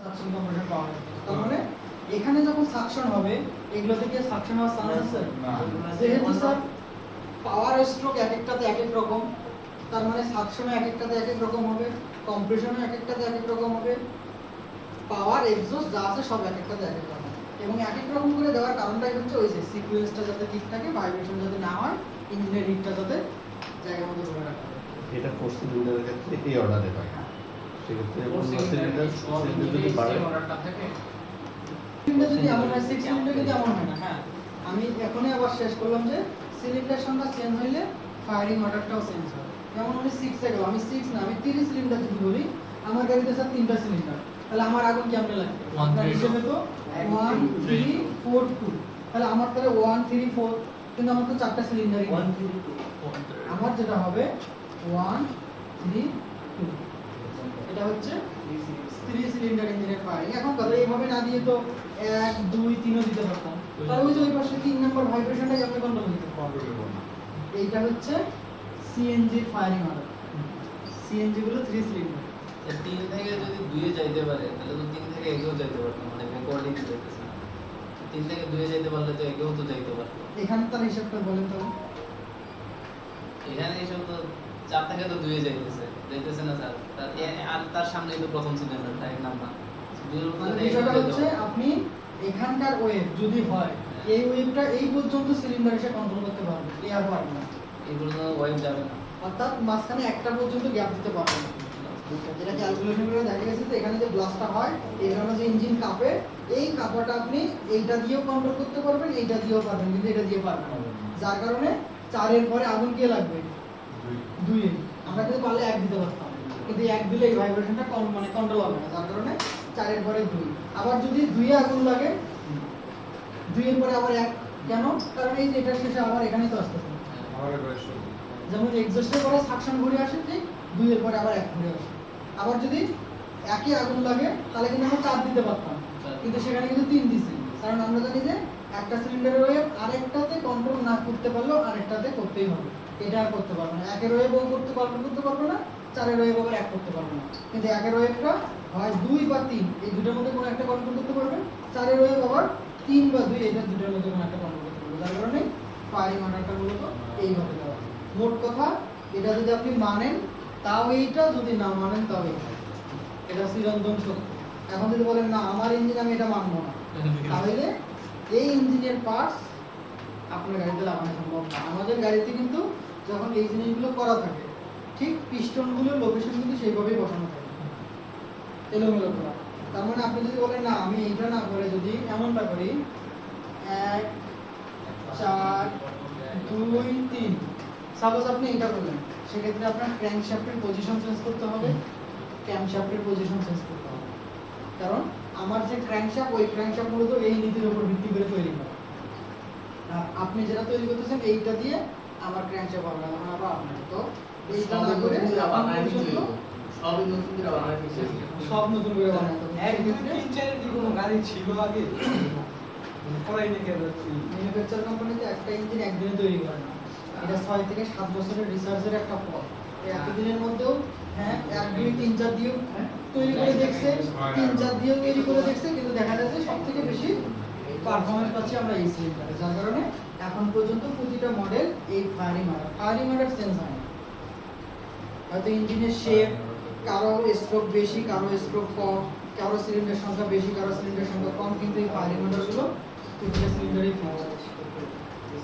Suction compression পাওয়া যাবে। তার মানে এখানে যখন সাকশন হবে এগুলো থেকে সাকশন হওয়ার চান্স আছে না, যেহেতু স্যার পাওয়ার স্ট্রোক এক একটাতে এক এক রকম, তার মানে সাকশনও এক একটাতে এক এক রকম হবে, কম্প্রেশনও এক একটাতে এক এক রকম হবে, পাওয়ার এক্সহস্ট যা আছে সব এক একটাতে এক এক রকম। এবং এক এক রকম করে দেওয়ার কারণটাই হচ্ছে ওই যে সিকোয়েন্সটা যাতে ঠিক থাকে, ভাইব্রেশন যাতে না হয়, ইঞ্জিনের হিটটা যাতে জায়গা মতো ধরে রাখা যায়। এটা ফোর সিলিন্ডারের ক্ষেত্রে এই অর্ডারে হয়। সেক্ষেত্রে সিলিন্ডার যদি বাড়ে অর্ডারটা থাকে সিলিন্ডার যদি এমন হয় 6 সিলিন্ডার যদি এমন হয় না। হ্যাঁ, আমি এখনই আবার শেষ করলাম যে সিলিন্ডার সংখ্যা চেঞ্জ হইলে ফায়ারিং অর্ডারটাও চেঞ্জ হয়। যেমন আমি 6 এ গেল, আমি 6 না আমি 30 সিলিন্ডার যদি বলি, আমার গাড়িতে স্যার 3টা সিলিন্ডার, তাহলে আমার আগুন কেমনে লাগবে? আপনার হিসেবে তো 1 3 4 2, তাহলে আমার তাহলে 1 3 4, কিন্তু আমার তো 4টা সিলিন্ডারই 1 3 2, আমার যেটা হবে 1 3 2, এটা হচ্ছে 3 সিলিন্ডার ইঞ্জিনের ফায়ারিং। এখন কথা এইভাবে না দিয়ে তো 1 2 3 ও দিতে পারতাম, তাহলে ওই যে ওই পাশে 3 নাম্বার ভাইব্রেশনটা কেমনে কন্ট্রোল দিতে পারবো? এইটা হচ্ছে সিএনজি ফায়ারিং অর্ডার। সিএনজি গুলো 3 সিলিন্ডার। 3 থেকে যদি 2 এ যাইতে পারে তাহলে তো 3 থেকে এগেও যাইতে পারতো, মানে ব্যাকওয়ার্ডিং যাইতেছে না। 3 থেকে 2 এ যাইতে পারলে তো এগেও তো যাইতে পারতো। এখানে তার হিসাবটা বলেন তো। এখানে এসব তো 4 থেকে তো 2 এ যাইতেছে না স্যার। আর তার সামনেই তো প্রথম সিলিন্ডারটা এক নাম্বার। মানে বিষয়টা হচ্ছে আপনি এখানকার ওয়েভ যদি হয় এই ওয়েভটা এই পর্যন্ত সিলিন্ডার এসে কন্ট্রোল করতে পারবে, এয়ার পারবে না। এই পর্যন্ত ওয়েভ যাবে না, অর্থাৎ মাঝখানে একটা পর্যন্ত গ্যাপ দিতে পারবে না। যেটা ক্যালকুলেশন করে দেখা গেছে যে এখানে যে ব্লাস্টটা হয় এই কারণে যে ইঞ্জিন কাঁপে, এই কাঁপাটা আপনি এইটা দিয়েও কন্ট্রোল করতে পারবেন, এইটা দিয়েও পারবেন, কিন্তু এটা দিয়ে পারবেন না। যার কারণে 4 এর পরে আগুন কে লাগবে? 2 এ। আমরা কিন্তু পারলে 1 দিতে পারতাম, কিন্তু 1 দিলে এই ভাইব্রেশনটা মানে কন্ট্রোল হবে না, যার কারণে 4 এর পরে 2। আবার যদি 2 এ আগুন লাগে, 2 এর পরে আবার 1, কেন? কারণ এই যে এটা শেষে আবার এখানেই তো আসতেছে। যেমন এক্সস্টের পরে সাকশন ঘুরে আসে, ঠিক 2 এর পরে আবার 1 ঘুরে আসে। আবার যদি একই আগুন লাগে তাহলে কিন্তু আমরা 4 দিতে পারতাম, কিন্তু সেখানে কিন্তু 3 দিছি, কারণ আমরা জানি যে একটা সিলিন্ডারের ওয়েভ আরেকটাতে কন্ট্রোল না করতে পারলেও আরেকটাতে করতেই হবে। এটা আর করতে পারবে না, একের ওয়েভও করতে পারবে না, 4 এর ওয়েভ আবার 1 করতে পারবে না। কিন্তু একের ওয়েভটা হয় 2 বা 3, এই দুটোর মধ্যে কোনো একটা কন্ট্রোল করতে পারবে, 4 এর ওয়েভ আবার 3 বা 2, এই দুটোর মধ্যে কোনো একটা কন্ট্রোল করতে পারবে। যার কারণে ফায়ারিং অর্ডারটা মূলত এইভাবে দেওয়া। মোট কথা, এটা যদি আপনি মানেন তাও এইটা, যদি না মানেন তাও এইটা, এটা চিরন্তন সত্য। এখন যদি বলেন না আমার ইঞ্জিন আমি এটা মানবো না, তাহলে এই ইঞ্জিনের পার্টস আপনার গাড়িতে লাগানো সম্ভব না। আমাদের গাড়িতে কিন্তু যখন এই জিনিসগুলো করা থাকে, ঠিক পিস্টনগুলোর লোকেশন কিন্তু সেইভাবেই বসানো থাকে, এলোমেলো করা। তার মানে আপনি যদি বলেন না আমি এইটা না করে যদি এমনটা করি 1 4 2 3, সাপোজ আপনি এটা করলেন, সেক্ষেত্রে আপনার ক্র্যাঙ্কশ্যাফটের পজিশন চেঞ্জ করতে হবে, ক্যামশ্যাফটের পজিশন চেঞ্জ করতে হবে। কারণ আমার যে ক্র্যাঙ্কশ্যাফট, ওই ক্র্যাঙ্কশ্যাফট মূলত এই নীতির উপর ভিত্তি করে তৈরি করা। আপনি যেটা তৈরি করতেছেন এইটা দিয়ে আমার ক্র্যাঙ্কশ্যাফট হবে না, আবার আপনার তো এইটা না করে সবই নতুন করে বানায় দিয়েছে। সব নতুন করে বানাতে হবে। 1 2 3 4 এর কোনো গাড়ি ছিল আগে? পরাই নিয়ে গেল। ম্যানুফ্যাকচার কোম্পানিতে একটা ইঞ্জিন একদিনে তৈরি করে না, এটা 6 থেকে 7 বছরের রিসার্চের একটা ফল। একই দিনের মধ্যেও হ্যাঁ 1 2 3 4 দিয়েও তৈরি করে দেখছে, 3 4 দিয়েও তৈরি করে দেখছে, কিন্তু দেখা যাচ্ছে সবথেকে বেশি পারফরম্যান্স পাচ্ছি আমরা এই সিলিন্ডারে। যার কারণে এখন পর্যন্ত প্রতিটা মডেল এই ফায়ারিং অর্ডার চেঞ্জ হয় না। হয়তো ইঞ্জিনের শেপ, কারো স্ট্রোক বেশি, কারো স্ট্রোক কম, কারো সিলিন্ডার সংখ্যা বেশি, কারো সিলিন্ডার সংখ্যা কম, কিন্তু এই ফায়ারিং অর্ডারগুলো প্রতিটা সিলিন্ডারেই ফিক্স আছে।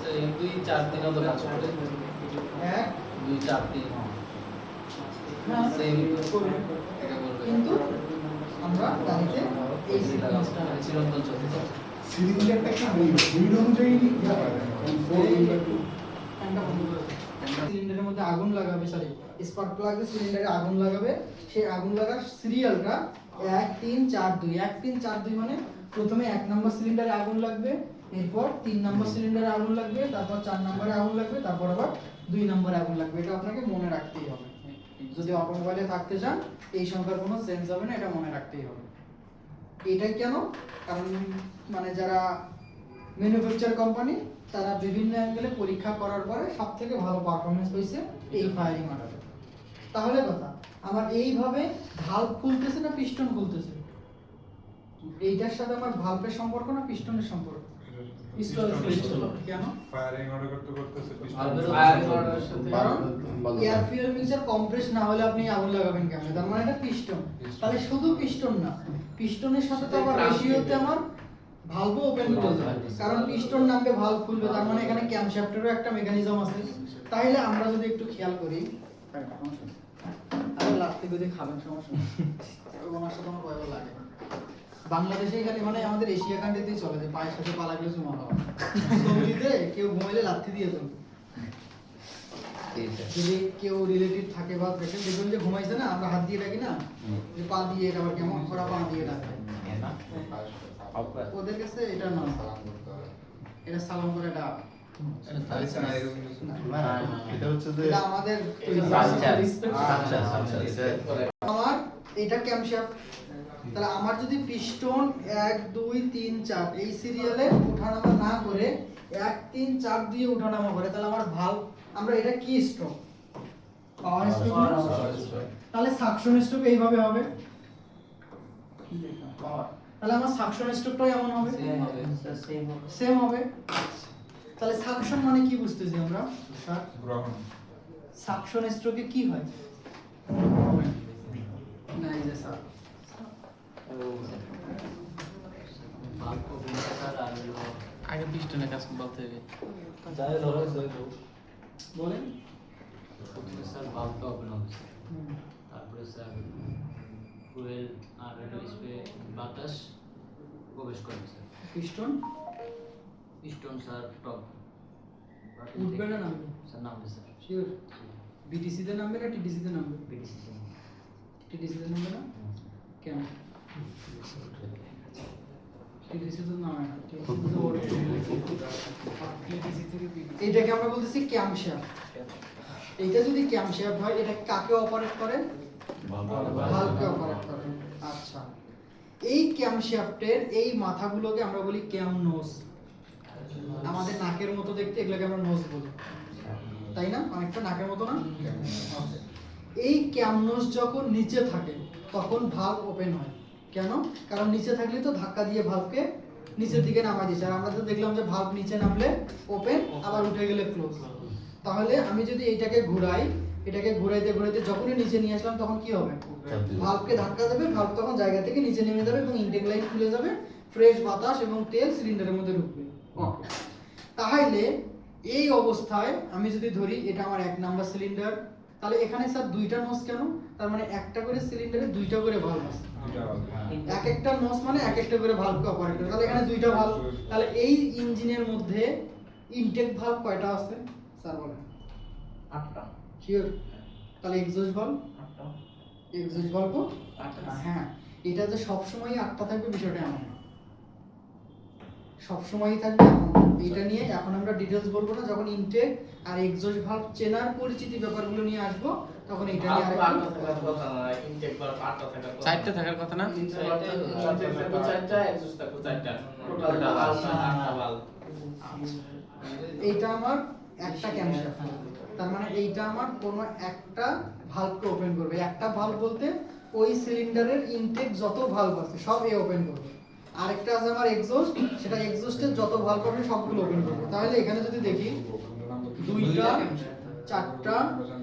স্যার 1 2 4 3 তো কাজ করে। 1 2 4 3 হ্যাঁ সেম করবে, কিন্তু আমরা গাড়িতে এই সিকোয়েন্সটা চিরন্তন চলছে। সিলিন্ডারটা কি ওই অনুযায়ী ইয়া করে সিলিন্ডারের মধ্যে আগুন লাগাবে, সরি স্পার্ক প্লাগ দিয়ে সিলিন্ডারে আগুন লাগাবে, সেই আগুন লাগার সিরিয়ালটা 1 3 4 2, 1 3 4 2 মানে প্রথমে 1 নম্বর সিলিন্ডারে আগুন লাগবে, এরপর 3 নম্বর সিলিন্ডারে আগুন লাগবে, তারপর 4 নম্বরে আগুন লাগবে, তারপর আবার 2 নম্বরে আগুন লাগবে। এটা আপনাকে মনে রাখতেই হবে। যদি অটোমোবাইলে থাকতে চান এই সংখ্যার কোনো চেঞ্জ হবে না, এটা মনে রাখতেই হবে। এটা কেন? কারণ মানে যারা ম্যানুফ্যাকচার কোম্পানি তারা বিভিন্ন অ্যাঙ্গেলে পরীক্ষা করার পরে সবথেকে ভালো পারফরম্যান্স হয়েছে এই ফায়ারিং অর্ডারে। তাহলে কথা আমার এইভাবে ভালভ খুলতেছে না পিস্টন খুলতেছে? এইটার সাথে আমার ভালভের সম্পর্ক না পিস্টনের সম্পর্ক? পিস্টন। কেন? ফায়ারিং অর্ডার করতে করতেছে কারণ এয়ার ফুয়েল মিক্সার কম্প্রেস না হলে আপনি আগুন লাগাবেন কেমন? তার মানে এটা পিস্টন। তাহলে শুধু পিস্টন না, পিস্টনের সাথে তো আবার রেশিওতে আমার ভালভও ওপেন হতে যায়, কারণ পিস্টন নামবে ভালভ খুলবে, তার মানে এখানে ক্যামশ্যাফটেরও একটা মেকানিজম আছে। তাইলে আমরা যদি একটু খেয়াল করি, আরে লাস্টে যদি খাবেন সমস্যা নেই, ওনার সাথে আমার ভয় লাগে। বাংলাদেশে এখানে মানে আমাদের এশিয়া কান্ট্রিতেই চলে যে পায়ের সাথে পালা গেলে চুমা খাওয়া। সৌদিতে কেউ ঘুমাইলে লাথি দিয়ে চলবে। যদি কেউ রিলেটিভ থাকে বা পেশেন্ট দেখবেন যে ঘুমাইছে না, আমরা হাত দিয়ে ডাকি না, যে পা দিয়ে এটা আবার কেমন করা পা দিয়ে ডাকে, ওদের কাছে এটা না, এটা সালাম করে ডাক। এটা হচ্ছে যে এটা আমাদের আমার এটা ক্যামশ্যাফট। তাহলে আমার যদি পিস্টন 1 2 3 4 এই সিরিয়ালে ওঠানামা না করে 1 3 4 দিয়ে ওঠানামা করে, তাহলে আমার ভালভ, আমরা এটা কি স্ট্রোক? পাওয়ার স্ট্রোক। তাহলে সাকশন স্ট্রোক এইভাবে হবে, তাহলে আমার সাকশন স্ট্রোকটাও এমন হবে, সেম হবে। তাহলে সাকশন মানে কি বুঝতেছি আমরা স্যার? গ্রহণ। সাকশন স্ট্রোকে কি হয়? না এই যে স্যার আগে পিস্টনের কাজ বলতে হবে। বলেন। প্রথমে স্যার ভালভটা ওপেন হবে স্যার, তারপরে স্যার ফুয়েল আর রেডিস্পে বাতাস প্রবেশ করবে sir. Piston piston sir top উঠবে না নামবে? স্যার নামবে স্যার। শিওর? বিটিসি তে নামবে না টিটিসি তে নামবে? BTC sir. টিটিসি তে নামবে না কেন? টিটিসি তো নামে না, টিটিসি তো ওর টিটিসি থেকে পিটিসি। এটাকে আমরা বলতেছি ক্যামশ্যাফট। এইটা যদি ক্যামশ্যাফট হয়, এটা কাকে অপারেট করে? ভালভকে অপারেট করে। আচ্ছা, এই ক্যামশ্যাফটের এই মাথাগুলোকে আমরা বলি ক্যাম নোজ। আমাদের নাকের মতো দেখতে, এগুলোকে আমরা নোজ বলি, তাই না? অনেকটা নাকের মতো না? এই ক্যাম নোজ যখন নিচে থাকে তখন ভালভ ওপেন হয়। কেন? কারণ নিচে থাকলে তো ধাক্কা দিয়ে ভালভকে নিচের দিকে নামাই দিচ্ছে, আর আমরা তো দেখলাম যে ভালভ নিচে নামলে ওপেন, আবার উঠে গেলে ক্লোজ। তাহলে আমি যদি এইটাকে ঘুরাই, এটাকে ঘুরাইতে ঘুরাইতে যখনই নিচে নিয়ে আসলাম, তখন কি হবে? ভালভকে ধাক্কা দেবে, ভালভ তখন জায়গা থেকে নিচে নেমে যাবে এবং ইনটেক লাইন খুলে যাবে, ফ্রেশ বাতাস এবং তেল সিলিন্ডারের মধ্যে ঢুকবে। তাহলে এই অবস্থায় আমি যদি ধরি এটা আমার 1 নাম্বার সিলিন্ডার, তাহলে এখানে স্যার দুইটা নোজ কেন? তার মানে একটা করে সিলিন্ডারে দুইটা করে ভালভ আছে, এক একটা নোজ মানে এক একটা করে ভালভকে অপারেট করে, তাহলে এখানে দুইটা ভালভ। তাহলে এই ইঞ্জিনের মধ্যে ইনটেক ভালভ কয়টা আছে স্যার বলেন? 8টা। শিওর? তাহলে এক্সস্ট ভালভ? 8টা। এক্সস্ট ভালভও 8টা। হ্যাঁ, এটা যে সব সময় 8টা থাকবে বিষয়টা এমন না, সব সময়ই থাকবে এমন না। এটা নিয়ে এখন আমরা ডিটেইলস বলবো না, যখন ইনটেক আর এক্সস্ট ভালভ চেনার পরিচিতি ব্যাপারগুলো নিয়ে আসবো তখন এটা নিয়ে আরেকটু। চারটে থাকার কথা না? এইটা আমার একটা ক্যামশ্যাফট, তার মানে এইটা আমার কোনো একটা ভালভকে ওপেন করবে। একটা ভালভ বলতে ওই সিলিন্ডারের ইনটেক যত ভালভ আছে সব এ ওপেন করবে। আরেকটা আছে আমার এক্সস্ট, সেটা এক্সস্টের যত ভালভ আছে সবগুলো ওপেন করবে। তাহলে এখানে যদি দেখি 2টা 4টা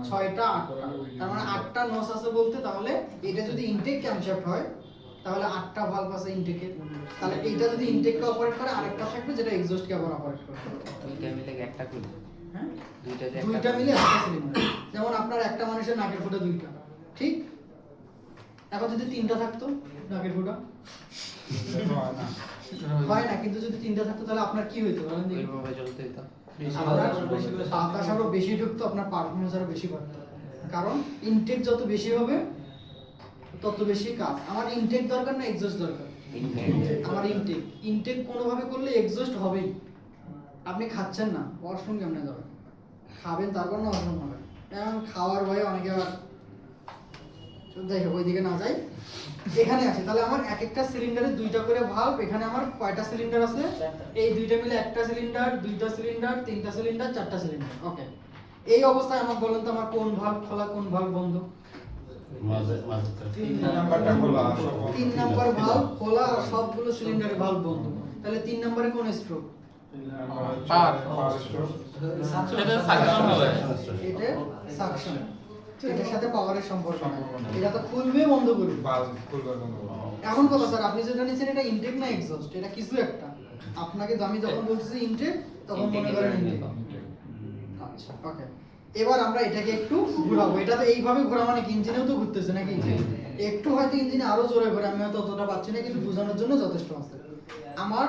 6টা 8টা, তার মানে 8টা নোজ আছে বলতে, তাহলে এটা যদি ইনটেক ক্যামশ্যাফট হয় তাহলে 8টা ভালভ আছে ইনটেকে। তাহলে এইটা যদি ইনটেককে অপারেট করে, আরেকটা থাকবে যেটা এক্সস্টকে আবার অপারেট করবে। দুইটা মিলে একটা খুলে। হ্যাঁ, দুইটা দুইটা মিলে একটা সিলিন্ডার। যেমন আপনার একটা মানুষের নাকের ফুটা 2টা, ঠিক? এখন যদি 3টা থাকতো নাকের ফুটা? হয় না, কিন্তু যদি 3টা থাকতো তাহলে আপনার কি হইতো বলেন দেখি? ওইভাবে চলতে হতো। বাতাস আরো বেশি ঢুকতো, আপনার পারফরমেন্স আরো বেশি বাড়তো। কারণ ইনটেক যত বেশি হবে তত বেশি কাজ। আমার ইনটেক দরকার না এক্সস্ট দরকার? আমার ইনটেক। ইনটেক কোনোভাবে করলে এক্সস্ট হবেই। আপনি খাচ্ছেন না, ওয়াশরুম কেমনে যাবে? খাবেন তারপর না ওয়াশরুম হবে। এখন খাওয়ার ভয়ে অনেকে আবার, যাই হোক ওইদিকে না যাই, এখানে আসে। তাহলে আমার এক একটা সিলিন্ডারে 2টা করে ভালভ। এখানে আমার কয়টা সিলিন্ডার আছে? এই 2টা মিলে একটা সিলিন্ডার, 2টা সিলিন্ডার, 3টা সিলিন্ডার, 4টা সিলিন্ডার। ওকে, এই অবস্থায় আমাকে বলেন তো আমার কোন ভালভ খোলা কোন ভালভ বন্ধ? মাঝে মাঝে তিন নাম্বারটা খোলা, সব বন্ধ। 3 নাম্বার ভালভ খোলা আর সবগুলো সিলিন্ডারে ভালভ বন্ধ। তাহলে 3 নম্বরে কোন স্ট্রোক? পাওয়ার স্ট্রোক। এটা সাকশন হবে। এটা সাকশন। এটার সাথে পাওয়ারের সম্পর্ক নাই। এটা তো খুলবে বন্ধ করবে। বাল্ব খুলবার বন্ধ করবে। এখন কথা স্যার, আপনি যেটা নিছেন এটা ইনটেক না এক্সস্ট? এটা কিছু একটা। আপনাকে আমি যখন বলতেছি ইনটেক তখন মনে করেন ইনটেক। আচ্ছা, ওকে। এবার আমরা এটাকে একটু ঘোরাবো। এটা তো এইভাবে ঘোরা মানে কি ইঞ্জিনেও তো ঘুরতেছে নাকি? একটু হয়তো ইঞ্জিনে আরো জোরে ঘোরে, আমি হয়তো অতটা পাচ্ছি না, কিন্তু বোঝানোর জন্য যথেষ্ট আছে। আমার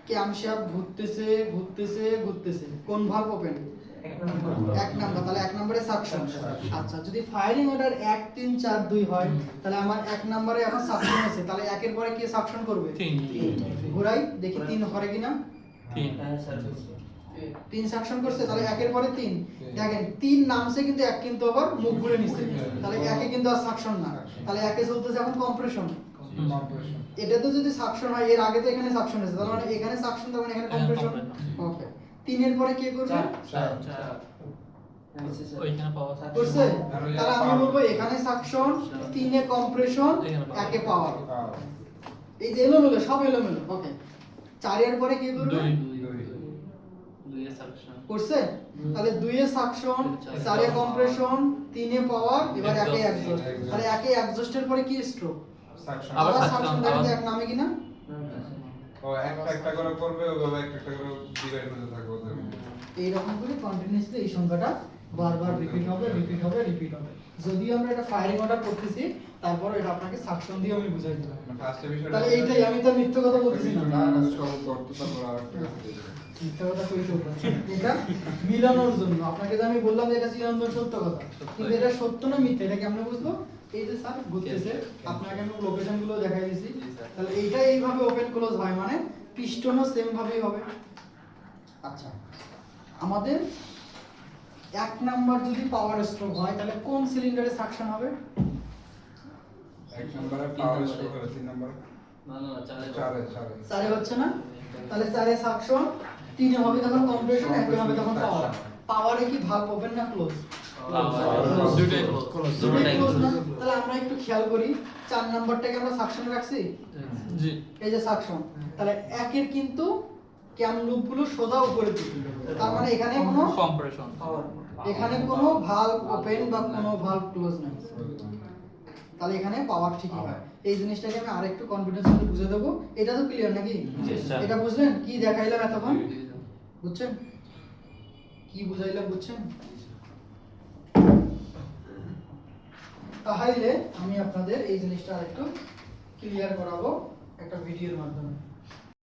ক্যামশ্যাফট ঘুরতেছে ঘুরতেছে ঘুরতেছে, কোন ভালভ ওপেন? এক নাম্বার। তাহলে এক নম্বরে সাকশন। আচ্ছা, যদি ফায়ারিং অর্ডার 1 3 4 2 হয় তাহলে আমার এক নম্বরে এখন সাকশন আছে, তাহলে একের পরে কে সাকশন করবে? 3 ঘোরাই দেখি 3 করে কিনা। 3 সাকশন করছে, তাহলে একের পরে 3। দেখেন 3 নামছে কিন্তু এক কিন্তু আবার মুখ ঘুরে নিছে, তাহলে একে কিন্তু আর সাকশন না, তাহলে একে চলতেছে এখন কম্প্রেশন। কম্প্রেশন। এটা তো যদি সাকশন হয়, এর আগে তো এখানে সাকশন আছে, তার মানে এখানে সাকশন, তার মানে এখানে কম্প্রেশন। ওকে, 3 এর পরে কে করবে? ওইখানে পাওয়া করছে, তাহলে আমি বলবো এখানে সাকশন, 3 এ কম্প্রেশন, একে পাওয়ার। এই যে এলোমেলো, সব এলোমেলো। ওকে, 4 এর পরে কে করবে? 2 এর সাকশন করছে, তাহলে 2 এ সাকশন, 4 এ কম্প্রেশন, 3 এ পাওয়ার, এবার একে এক্সস্ট। তাহলে একে এক্সস্টের পরে কি স্ট্রোক? সাকশন। আবার আবার suction, সাকশন দেখেন আবার- এক নামে কিনা। ও একটা একটা করে করবে, ওভাবে একটা একটা করে ডিভাইড হতে থাকবে ওদের মধ্যে। এই রকম করে কন্টিনিউয়াসলি এই সংখ্যাটা বারবার রিপিট হবে রিপিট হবে রিপিট হবে। যদি আমরা এটা ফায়ারিং অর্ডার করতেছি, তারপর এটা আপনাকে সাকশন দিয়ে আমি বুঝাই দিলাম। ফার্স্টে বিষয়টা তাহলে এইটাই, আমি তো মিথ্যা কথা বলতেছি না। সব করতে তারপর আরেকটা দিয়ে দেবে। মিথ্যা কথা কই তো বলছি। এটা মিলানোর জন্য আপনাকে যে আমি বললাম যে এটা চিরন্তন সত্য কথা, কিন্তু এটা সত্য না মিথ্যা এটা কেমনে বুঝবো? এই যে স্যার ঘুরতেছে, আপনাকে আমি লোকেশন গুলো দেখাই দিছি, তাহলে এইটা এইভাবে ওপেন ক্লোজ হয়, মানে পিস্টনও সেম ভাবেই হবে। আচ্ছা, আমাদের 1 নাম্বার যদি পাওয়ার স্ট্রোক হয় তাহলে কোন সিলিন্ডারে সাকশন হবে? এক নম্বরে পাওয়ার স্ট্রোক হলো, 3 নম্বরে না না 4 চারে। 4 এ হচ্ছে না, তাহলে 4 এ সাকশন, 3 এ হবে তখন কম্প্রেশন, 1 এ হবে তখন পাওয়ার। পাওয়ারে কি ভালভ ওপেন না ক্লোজ? দুটোই ক্লোজ দুটোই ক্লোজ না? তাহলে আমরা একটু খেয়াল করি, 4 নাম্বারটাকে আমরা সাকশনে রাখছি, জি এই যে সাকশন, তাহলে একের কিন্তু ক্যাম লুপগুলো সোজা উপরে দিকে, তার মানে এখানে কোনো কম্প্রেশন এখানে কোনো ভালভ ওপেন বা কোনো ভালভ ক্লোজ নাই, তাহলে এখানে পাওয়ার ঠিকই হয়। এই জিনিসটাকে আমি আরেকটু কনফিডেন্স দিয়ে বুঝিয়ে দেবো। এটা তো ক্লিয়ার নাকি? জি, স্যার। এটা বুঝলেন কি দেখাইলাম এতক্ষণ? বুঝছেন কি বুঝাইলাম? বুঝছেন? তাহলে আমি আপনাদের এই জিনিসটা আরেকটু ক্লিয়ার করাবো একটা ভিডিওর মাধ্যমে।